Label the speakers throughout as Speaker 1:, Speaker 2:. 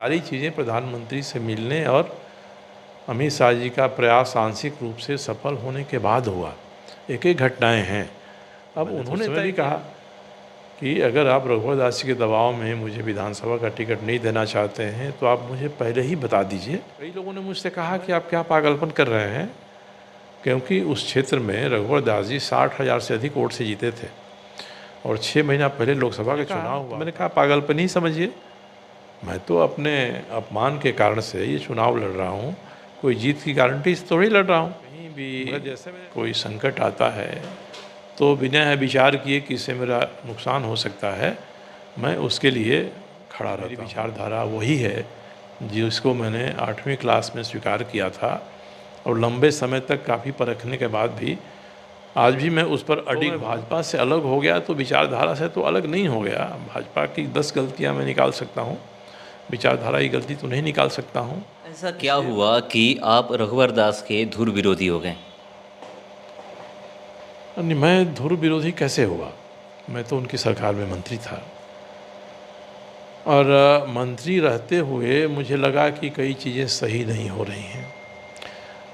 Speaker 1: सारी चीज़ें प्रधानमंत्री से मिलने और अमित शाह जी का प्रयास आंशिक रूप से सफल होने के बाद हुआ। एक एक घटनाएं हैं। अब उन्होंने तय कहा कि अगर आप रघुवर दास जी के दबाव में मुझे विधानसभा का टिकट नहीं देना चाहते हैं तो आप मुझे पहले ही बता दीजिए। कई लोगों ने मुझसे कहा कि आप क्या पागलपन कर रहे हैं, क्योंकि उस क्षेत्र में रघुवर दास जी 60,000 से अधिक वोट से जीते थे और 6 महीना पहले लोकसभा का चुनाव हुआ। मैंने कहा पागलपन ही समझिए, मैं तो अपने अपमान के कारण से ये चुनाव लड़ रहा हूँ, कोई जीत की गारंटी से थोड़ी लड़ रहा हूँ। कहीं भी जैसे में कोई संकट आता है तो बिना विचार किए कि इससे मेरा नुकसान हो सकता है, मैं उसके लिए खड़ा रहता हूँ। मेरी विचारधारा वही है जिसको मैंने 8वीं क्लास में स्वीकार किया था और लंबे समय तक काफ़ी परखने के बाद भी आज भी मैं उस पर अडिग। भाजपा से अलग हो गया तो विचारधारा से तो अलग नहीं हो गया। भाजपा की 10 गलतियाँ मैं निकाल सकता हूँ, विचारधारा की गलती तो नहीं निकाल सकता हूँ।
Speaker 2: ऐसा क्या हुआ कि आप रघुवर दास के धुर विरोधी हो गए?
Speaker 1: नहीं, मैं धुर विरोधी कैसे हुआ? मैं तो उनकी सरकार में मंत्री था और मंत्री रहते हुए मुझे लगा कि कई चीज़ें सही नहीं हो रही हैं।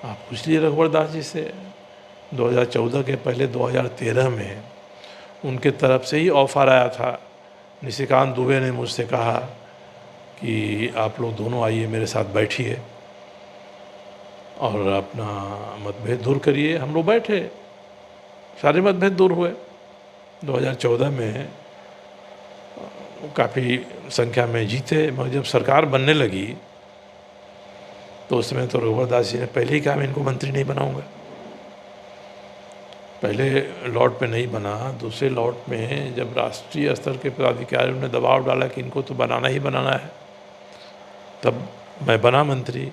Speaker 1: आप पूछ लिए रघुवर दास जी से, 2014 के पहले 2013 में उनके तरफ से ही ऑफर आया था। निशिकांत दुबे ने मुझसे कहा कि आप लोग दोनों आइए, मेरे साथ बैठिए और अपना मतभेद दूर करिए। हम लोग बैठे, सारे मतभेद दूर हुए। 2014 में काफ़ी संख्या में जीते, मगर जब सरकार बनने लगी तो उस समय तो रघुवर दास जी ने पहले ही कहा मैं इनको मंत्री नहीं बनाऊंगा। पहले लॉट पे नहीं बना, दूसरे लॉट में जब राष्ट्रीय स्तर के पदाधिकारियों ने दबाव डाला कि इनको तो बनाना ही बनाना है, तब मैं बना मंत्री।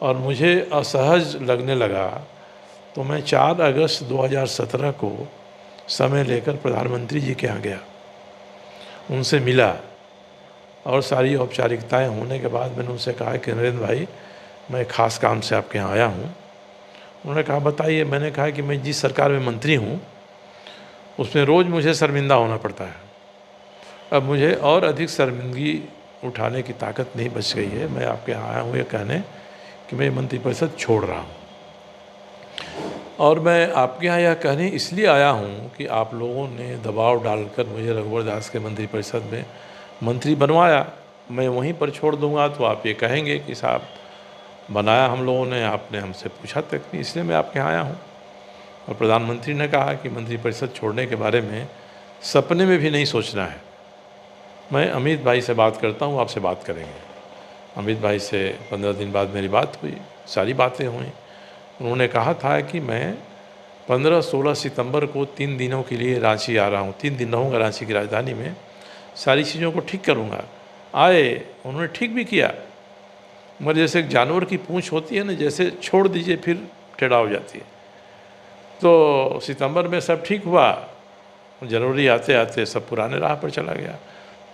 Speaker 1: और मुझे असहज लगने लगा तो मैं 4 अगस्त 2017 को समय लेकर प्रधानमंत्री जी के यहाँ गया, उनसे मिला और सारी औपचारिकताएं होने के बाद मैंने उनसे कहा कि नरेंद्र भाई, मैं ख़ास काम से आपके यहाँ आया हूँ। उन्होंने कहा बताइए। मैंने कहा कि मैं जिस सरकार में मंत्री हूँ उसमें रोज़ मुझे शर्मिंदा होना पड़ता है। अब मुझे और अधिक शर्मिंदगी उठाने की ताकत नहीं बच गई है। मैं आपके यहाँ आया हूँ ये कहने कि मैं मंत्रिपरिषद छोड़ रहा हूँ, और मैं आपके यहाँ यह कहने इसलिए आया हूँ कि आप लोगों ने दबाव डालकर मुझे रघुवर दास के मंत्रिपरिषद में मंत्री बनवाया। मैं वहीं पर छोड़ दूँगा तो आप ये कहेंगे कि साहब बनाया हम लोगों ने, आपने हमसे पूछा तक नहीं, इसलिए मैं आपके यहाँ आया हूँ। और प्रधानमंत्री ने कहा कि मंत्रिपरिषद छोड़ने के बारे में सपने में भी नहीं सोचना है। मैं अमित भाई से बात करता हूँ, आपसे बात करेंगे। अमित भाई से 15 दिन बाद मेरी बात हुई, सारी बातें हुई। उन्होंने कहा था कि मैं 15-16 सितंबर को 3 दिनों के लिए रांची आ रहा हूँ, 3 दिन रहूँगा रांची की राजधानी में, सारी चीज़ों को ठीक करूँगा। आए, उन्होंने ठीक भी किया, मगर जैसे एक जानवर की पूँछ होती है ना, जैसे छोड़ दीजिए फिर टेढ़ा हो जाती है। तो सितंबर में सब ठीक हुआ, जनवरी आते आते सब पुराने राह पर चला गया।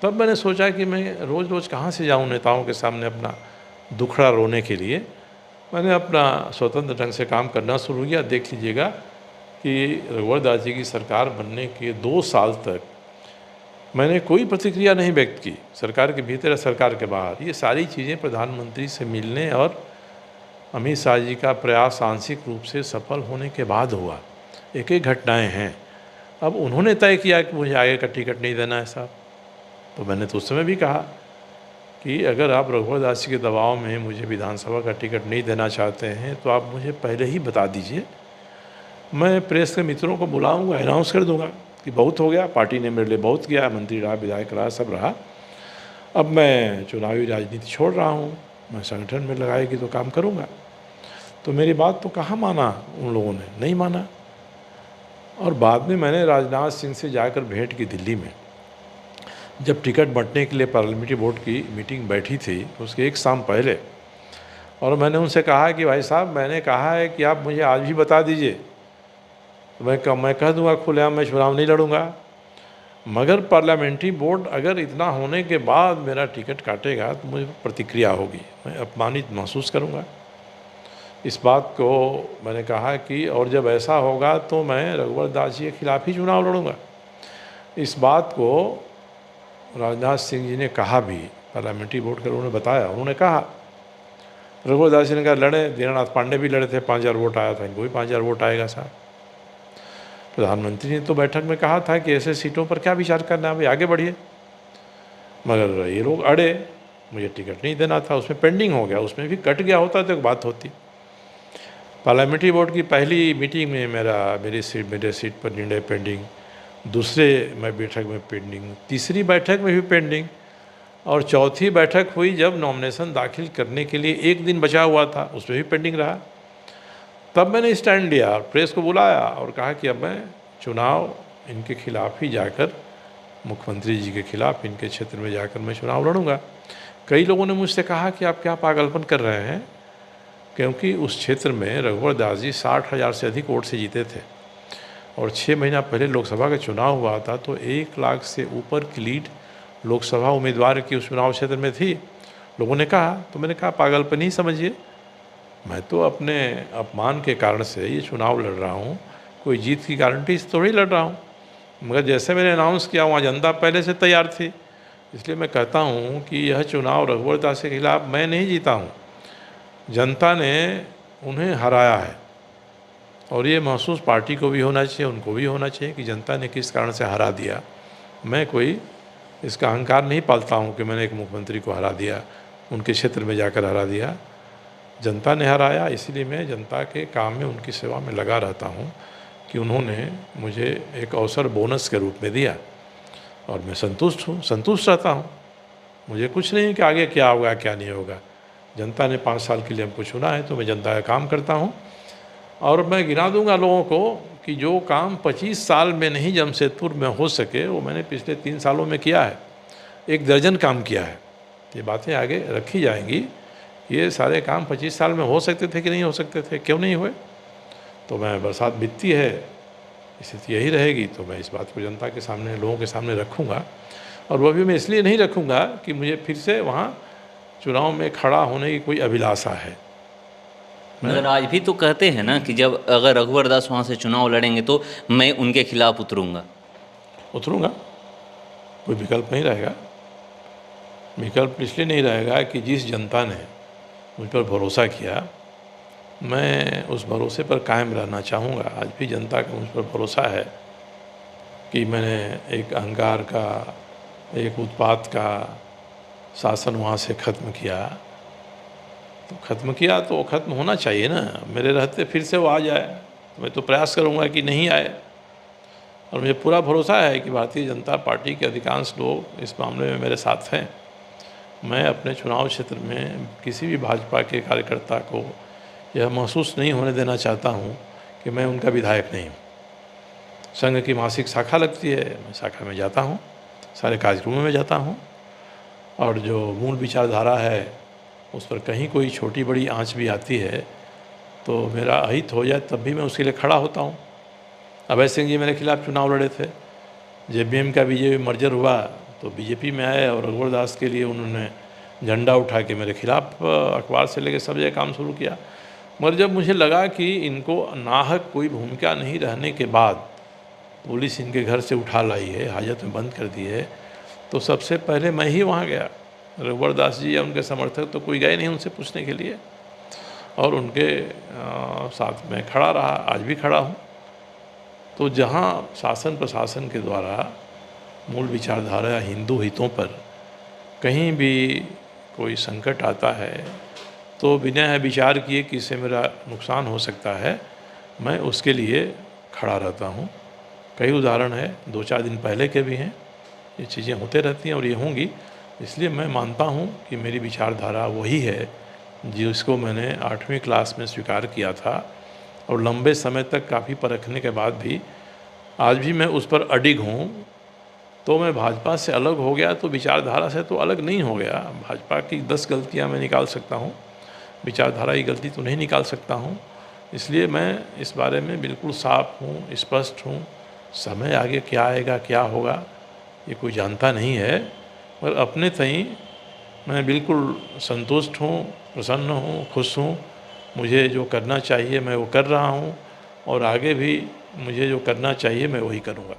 Speaker 1: तब मैंने सोचा कि मैं रोज़ रोज़ कहाँ से जाऊँ नेताओं के सामने अपना दुखड़ा रोने के लिए। मैंने अपना स्वतंत्र ढंग से काम करना शुरू किया। देख लीजिएगा कि रघुवर दास जी की सरकार बनने के 2 साल तक मैंने कोई प्रतिक्रिया नहीं व्यक्त की, सरकार के भीतर या सरकार के बाहर। ये सारी चीज़ें प्रधानमंत्री से मिलने और अमित शाह जी का प्रयास आंशिक रूप से सफल होने के बाद हुआ। एक एक घटनाएं हैं। अब उन्होंने तय किया कि मुझे आगे का टिकट नहीं देना है साहब, तो मैंने तो उस समय भी कहा कि अगर आप रघुवर दास जी के दबाव में मुझे विधानसभा का टिकट नहीं देना चाहते हैं तो आप मुझे पहले ही बता दीजिए। मैं प्रेस के मित्रों को बुलाऊंगा, अनाउंस कर दूंगा कि बहुत हो गया, पार्टी ने मेरे लिए बहुत किया, मंत्री रहा, विधायक रहा, सब रहा, अब मैं चुनावी राजनीति छोड़ रहा हूँ, मैं संगठन में लगाएगी तो काम करूँगा। तो मेरी बात तो कहाँ माना उन लोगों ने, नहीं माना। और बाद में मैंने राजनाथ सिंह से जाकर भेंट की दिल्ली में। जब टिकट बंटने के लिए पार्लियामेंट्री बोर्ड की मीटिंग बैठी थी उसके एक शाम पहले, और मैंने उनसे कहा कि भाई साहब, मैंने कहा है कि आप मुझे आज भी बता दीजिए, तो मैं कह दूंगा खुलेआम मैं चुनाव नहीं लड़ूंगा, मगर पार्लियामेंट्री बोर्ड अगर इतना होने के बाद मेरा टिकट काटेगा तो मुझे प्रतिक्रिया होगी, मैं अपमानित महसूस करूँगा। इस बात को मैंने कहा कि और जब ऐसा होगा तो मैं रघुवर दास जी के खिलाफ ही चुनाव लड़ूंगा। इस बात को राजनाथ सिंह जी ने कहा भी पार्लियामेंट्री बोर्ड के लोगों ने बताया, उन्होंने कहा, रघुवर दास जी ने कहा लड़े, दीनानाथ पांडे भी लड़े थे, 5000 वोट आया था, इनको भी 5000 वोट आएगा साहब। प्रधानमंत्री ने तो बैठक में कहा था कि ऐसे सीटों पर क्या विचार करना है, भाई आगे बढ़िए, मगर ये लोग अड़े, मुझे टिकट नहीं देना था, उसमें पेंडिंग हो गया, उसमें भी कट गया होता तो एक बात होती। पार्लियामेंट्री बोर्ड की पहली मीटिंग में मेरे सीट पर निर्णय पेंडिंग, दूसरे बैठक में पेंडिंग, तीसरी बैठक में भी पेंडिंग, और चौथी बैठक हुई जब नॉमिनेशन दाखिल करने के लिए एक दिन बचा हुआ था, उसमें भी पेंडिंग रहा। तब मैंने स्टैंड लिया और प्रेस को बुलाया और कहा कि अब मैं चुनाव इनके खिलाफ ही जाकर, मुख्यमंत्री जी के खिलाफ इनके क्षेत्र में जाकर मैं चुनाव लड़ूंगा। कई लोगों ने मुझसे कहा कि आप क्या पागलपन कर रहे हैं, क्योंकि उस क्षेत्र में रघुवर दास जी 60,000 से अधिक वोट से जीते थे, और 6 महीना पहले लोकसभा का चुनाव हुआ था तो 1 लाख से ऊपर की लीड लोकसभा उम्मीदवार की उस चुनाव क्षेत्र में थी। लोगों ने कहा, तो मैंने कहा पागलपन ही समझिए, मैं तो अपने अपमान के कारण से ये चुनाव लड़ रहा हूँ, कोई जीत की गारंटी से थोड़ी लड़ रहा हूँ। मगर जैसे मैंने अनाउंस किया वहाँ जनता पहले से तैयार थी, इसलिए मैं कहता हूँ कि यह चुनाव रघुवर दास के खिलाफ मैं नहीं जीता हूँ, जनता ने उन्हें हराया है। और ये महसूस पार्टी को भी होना चाहिए, उनको भी होना चाहिए कि जनता ने किस कारण से हरा दिया। मैं कोई इसका अहंकार नहीं पालता हूँ कि मैंने एक मुख्यमंत्री को हरा दिया, उनके क्षेत्र में जाकर हरा दिया। जनता ने हराया, इसलिए मैं जनता के काम में, उनकी सेवा में लगा रहता हूँ कि उन्होंने मुझे एक अवसर बोनस के रूप में दिया, और मैं संतुष्ट हूँ, संतुष्ट रहता हूँ। मुझे कुछ नहीं कि आगे क्या होगा क्या नहीं होगा। जनता ने 5 साल के लिए हमको चुना है, तो मैं जनता का काम करता हूँ। और मैं गिना दूंगा लोगों को कि जो काम 25 साल में नहीं जमशेदपुर में हो सके, वो मैंने पिछले 3 सालों में किया है। 1 दर्जन काम किया है। ये बातें आगे रखी जाएंगी। ये सारे काम 25 साल में हो सकते थे कि नहीं हो सकते थे, क्यों नहीं हुए? तो मैं, बरसात बीतती है, स्थिति यही रहेगी, तो मैं इस बात को जनता के सामने, लोगों के सामने रखूँगा। और वह भी मैं इसलिए नहीं रखूँगा कि मुझे फिर से वहाँ चुनाव में खड़ा होने की कोई अभिलाषा है।
Speaker 2: मगर आज भी तो कहते हैं ना कि जब अगर रघुवर दास वहाँ से चुनाव लड़ेंगे तो मैं उनके खिलाफ
Speaker 1: उतरूँगा, कोई विकल्प नहीं रहेगा। विकल्प इसलिए नहीं रहेगा कि जिस जनता ने मुझ पर भरोसा किया, मैं उस भरोसे पर कायम रहना चाहूँगा। आज भी जनता का मुझ पर भरोसा है कि मैंने एक अहंकार का, एक उत्पात का शासन वहाँ से ख़त्म किया। तो ख़त्म किया तो ख़त्म होना चाहिए ना, मेरे रहते फिर से वो आ जाए। तो मैं तो प्रयास करूँगा कि नहीं आए, और मुझे पूरा भरोसा है कि भारतीय जनता पार्टी के अधिकांश लोग इस मामले में मेरे साथ हैं। मैं अपने चुनाव क्षेत्र में किसी भी भाजपा के कार्यकर्ता को यह महसूस नहीं होने देना चाहता हूँ कि मैं उनका विधायक नहीं हूँ। संघ की मासिक शाखा लगती है, मैं शाखा में जाता हूँ, सारे कार्यक्रमों में जाता हूँ, और जो मूल विचारधारा है उस पर कहीं कोई छोटी बड़ी आंच भी आती है तो मेरा अहित हो जाए तब भी मैं उसके लिए खड़ा होता हूँ। अभय सिंह जी मेरे खिलाफ चुनाव लड़े थे, जेबीएम का बीजेपी मर्जर हुआ तो बीजेपी में आए, और रघुवर दास के लिए उन्होंने झंडा उठा के मेरे खिलाफ अखबार से लेकर सब जगह काम शुरू किया। मगर जब मुझे लगा कि इनको नाहक कोई भूमिका नहीं रहने के बाद पुलिस इनके घर से उठा लाई है, हाजत में बंद कर दी है, तो सबसे पहले मैं ही वहाँ गया। रघुवर दास जी या उनके समर्थक तो कोई गए नहीं उनसे पूछने के लिए, और उनके साथ में खड़ा रहा, आज भी खड़ा हूँ। तो जहाँ शासन प्रशासन के द्वारा मूल विचारधारा हिंदू हितों पर कहीं भी कोई संकट आता है तो बिना विचार किए कि इससे मेरा नुकसान हो सकता है, मैं उसके लिए खड़ा रहता हूँ। कई उदाहरण है, 2-4 दिन पहले के भी हैं। ये चीज़ें होते रहती हैं और ये होंगी। इसलिए मैं मानता हूँ कि मेरी विचारधारा वही है जिसको मैंने 8वीं क्लास में स्वीकार किया था, और लंबे समय तक काफ़ी परखने के बाद भी आज भी मैं उस पर अडिग हूँ। तो मैं भाजपा से अलग हो गया तो विचारधारा से तो अलग नहीं हो गया। भाजपा की 10 गलतियाँ मैं निकाल सकता हूँ, विचारधारा की गलती तो नहीं निकाल सकता हूँ। इसलिए मैं इस बारे में बिल्कुल साफ हूँ, स्पष्ट हूँ। समय आगे क्या आएगा क्या होगा ये कोई जानता नहीं है, पर अपने तई मैं बिल्कुल संतुष्ट हूँ, प्रसन्न हूँ, खुश हूँ। मुझे जो करना चाहिए मैं वो कर रहा हूँ, और आगे भी मुझे जो करना चाहिए मैं वही करूँगा।